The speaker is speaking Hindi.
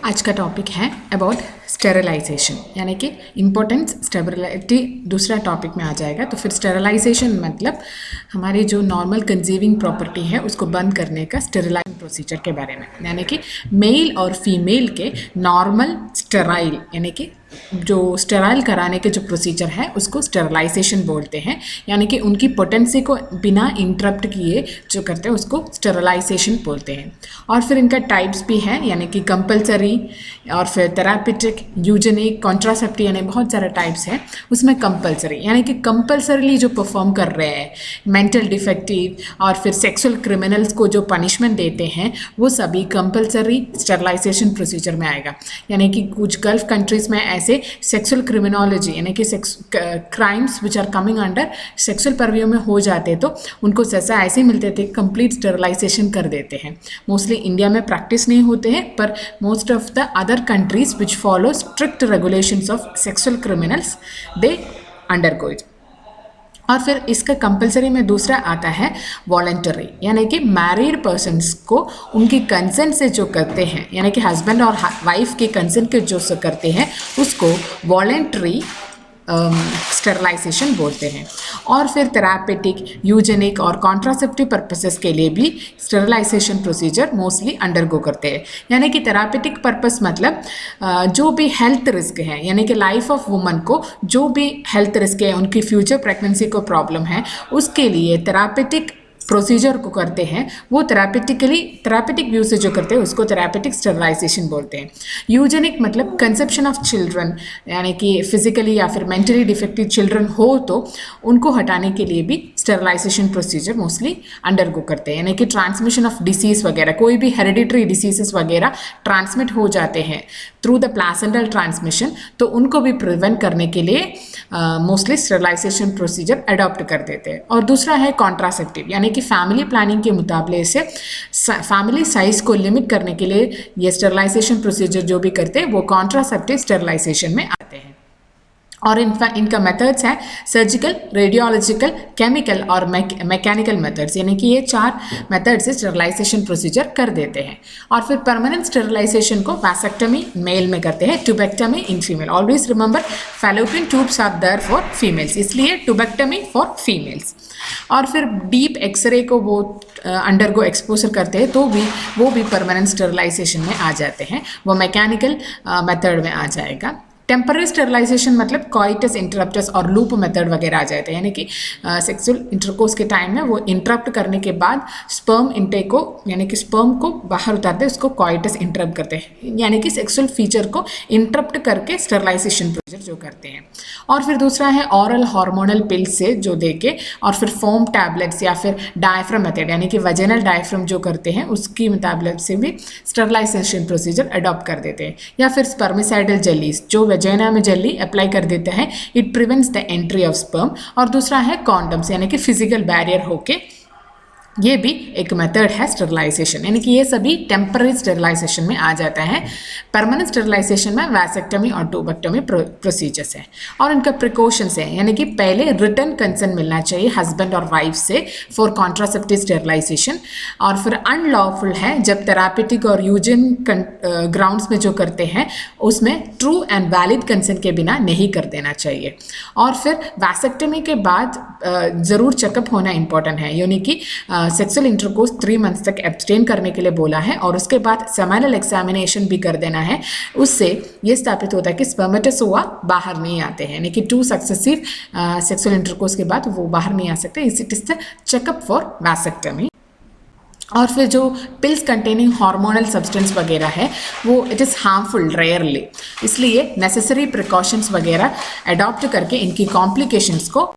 आज का टॉपिक है अबाउट स्टेरिलाइजेशन, यानी कि इम्पोर्टेंस स्टेबिलिटी दूसरा टॉपिक में आ जाएगा। तो फिर स्टेरिलाइजेशन मतलब हमारी जो नॉर्मल कंसीविंग प्रॉपर्टी है उसको बंद करने का स्टेरिलाइजेशन प्रोसीजर के बारे में, यानी कि मेल और फीमेल के नॉर्मल स्टेराइल यानी कि जो स्टेराइल कराने के जो प्रोसीजर है उसको स्टेरिलाइजेशन बोलते हैं, यानी कि उनकी पोटेंसी को बिना इंटरप्ट किए जो करते हैं उसको स्टेरिलाइजेशन बोलते हैं। और फिर इनका टाइप्स भी हैं, यानी कि कंपलसरी और फिर थेरापिटिक, यूजेनिक, कॉन्ट्रासेप्टिव, यानी बहुत सारे टाइप्स हैं। उसमें कंपलसरी यानी कि कंपलसरीली जो परफॉर्म कर रहे हैं, मेंटल डिफेक्टिव और फिर सेक्सुअल क्रिमिनल्स को जो पनिशमेंट देते हैं वो सभी कंपलसरी स्टेरिलाइजेशन प्रोसीजर में आएगा। यानी कि कुछ गल्फ कंट्रीज़ में ऐसे सेक्सुअल क्रिमिनोलॉजी यानी कि crimes which are coming under sexual purview में हो जाते तो उनको सजा ऐसे ही मिलते थे, कंप्लीट स्टेरिलाइजेशन कर देते हैं। मोस्टली इंडिया में प्रैक्टिस नहीं होते हैं, पर most of the other countries which follow strict regulations of sexual criminals they undergo it. और फिर इसका कंपलसरी में दूसरा आता है वॉलंटरी, यानी कि मैरिड पर्सन्स को उनकी कंसेंट से जो करते हैं, यानी कि हस्बैंड और वाइफ के कंसेंट के जो करते हैं उसको वॉलंटरी स्टेरिलाइजेशन बोलते हैं। और फिर थेरापेटिक, यूजेनिक और कॉन्ट्रासेप्टिव पर्पसेस के लिए भी स्टेरिलाइजेशन प्रोसीजर मोस्टली अंडरगो करते हैं। यानी कि थेरापेटिक पर्पस मतलब जो भी हेल्थ रिस्क है, यानी कि लाइफ ऑफ वुमन को जो भी हेल्थ रिस्क है, उनकी फ्यूचर प्रेगनेंसी को प्रॉब्लम है, उसके लिए थेरापेटिक प्रोसीजर को करते हैं, वो थेरापेटिक व्यू से जो करते हैं उसको थेरापेटिक स्टेरिलाइजेशन बोलते हैं। यूजेनिक मतलब कंसेप्शन ऑफ चिल्ड्रन, यानी कि फिजिकली या फिर मेंटली डिफेक्टिव चिल्ड्रन हो तो उनको हटाने के लिए भी स्टेरिलाइजेशन प्रोसीजर मोस्टली अंडरगो करते हैं। यानी कि ट्रांसमिशन ऑफ डिसीज़ वगैरह, कोई भी हेरिडिटरी डिसीजेस वगैरह ट्रांसमिट हो जाते हैं थ्रू द प्लासेंटल ट्रांसमिशन, तो उनको भी प्रिवेंट करने के लिए मोस्टली स्टेरिलाइजेशन प्रोसीजर अडॉप्ट कर देते हैं। और दूसरा है कॉन्ट्रासेप्टिव, यानी कि फैमिली प्लानिंग के मुताबिले से फैमिली साइज को लिमिट करने के लिए ये स्टेरिलाइजेशन प्रोसीजर जो भी करते हैं वो कॉन्ट्रासेप्टिव स्टेरिलाइजेशन में आते हैं। और इनका मेथड्स हैं सर्जिकल, रेडियोलॉजिकल, केमिकल और मैकेनिकल मेथड्स, यानी कि ये 4 मेथड से स्टेरिलाइजेशन प्रोसीजर कर देते हैं। और फिर परमानेंट स्टेरिलाइजेशन को वैसेक्टमी मेल में करते हैं, tubectomy in female. Always remember fallopian tubes are there for females, इसलिए ट्यूबेक्टमी फॉर फीमेल्स। और फिर डीप एक्सरे को वो अंडरगो एक्सपोजर करते हैं तो वो भी परमानेंट स्टेरिलाइजेशन में आ जाते हैं, वो मैकेनिकल मेथड में आ जाएगा। टेम्पररी स्टेरिलाइजेशन मतलब कॉइटस इंटरप्टस और लूप मेथड वगैरह आ जाते हैं, यानी कि सेक्सुअल इंटरकोर्स के टाइम में वो इंटरप्ट करने के बाद स्पर्म इनटेक को, यानी कि स्पर्म को बाहर उतारते हैं, उसको कॉइटस इंटरप्ट करते हैं, यानी कि सेक्सुअल फीचर को इंटरप्ट करके स्टेरिलाइजेशन प्रोसीजर जो करते हैं। और फिर दूसरा है ऑरल हार्मोनल पिल्स से जो देके, और फिर फोम टैबलेट्स या फिर डायफ्राम मेथड, यानी कि वजेनल डायफ्राम जो करते हैं उसकी टैबलेट से भी स्टेरिलाइजेशन प्रोसीजर अडॉप्ट कर देते हैं। या फिर स्पर्मिसाइडल जेलीज जो वजाइना में जेली अप्लाई कर देते हैं, it prevents the entry of sperm. और दूसरा है कॉन्डम्स, यानी कि फिजिकल बैरियर होके ये भी एक मेथड है स्टेरिलाइजेशन, यानी कि ये सभी टेम्पररी स्टेरिलाइजेशन में आ जाता है। परमानेंट स्टेरिलाइजेशन में वैसेक्टमी और ट्यूबेक्टमी प्रोसीजर्स है। और इनका प्रिकॉशंस है, यानी कि पहले रिटर्न कंसेंट मिलना चाहिए हस्बैंड और वाइफ से फॉर कॉन्ट्रासेप्टिव स्टेरिलाइजेशन। और फिर अनलॉफुल है जब थेरापेटिक और यूजिन ग्राउंड्स में जो करते हैं उसमें ट्रू एंड वैलिड कंसेंट के बिना नहीं कर देना चाहिए। और फिर वैसेक्टमी के बाद ज़रूर चेकअप होना इंपॉर्टेंट है, यानी कि सेक्सुअल इंटरकोर्स 3 मंथ्स तक एब्सटेन करने के लिए बोला है। और उसके बाद सेमिनल एग्जामिनेशन भी कर देना है, उससे ये स्थापित होता है कि स्पर्मेटोजोआ बाहर नहीं आते हैं, यानी कि 2 सक्सेसिव सेक्सुअल इंटरकोर्स के बाद वो बाहर नहीं आ सकते। It is the checkup for vasectomy. और फिर जो पिल्स कंटेनिंग हार्मोनल सब्सटेंस वगैरह है वो इट इज़ हार्मफुल रेयरली, इसलिए नेसेसरी प्रिकॉशंस वगैरह अडॉप्ट करके इनकी कॉम्प्लिकेशंस को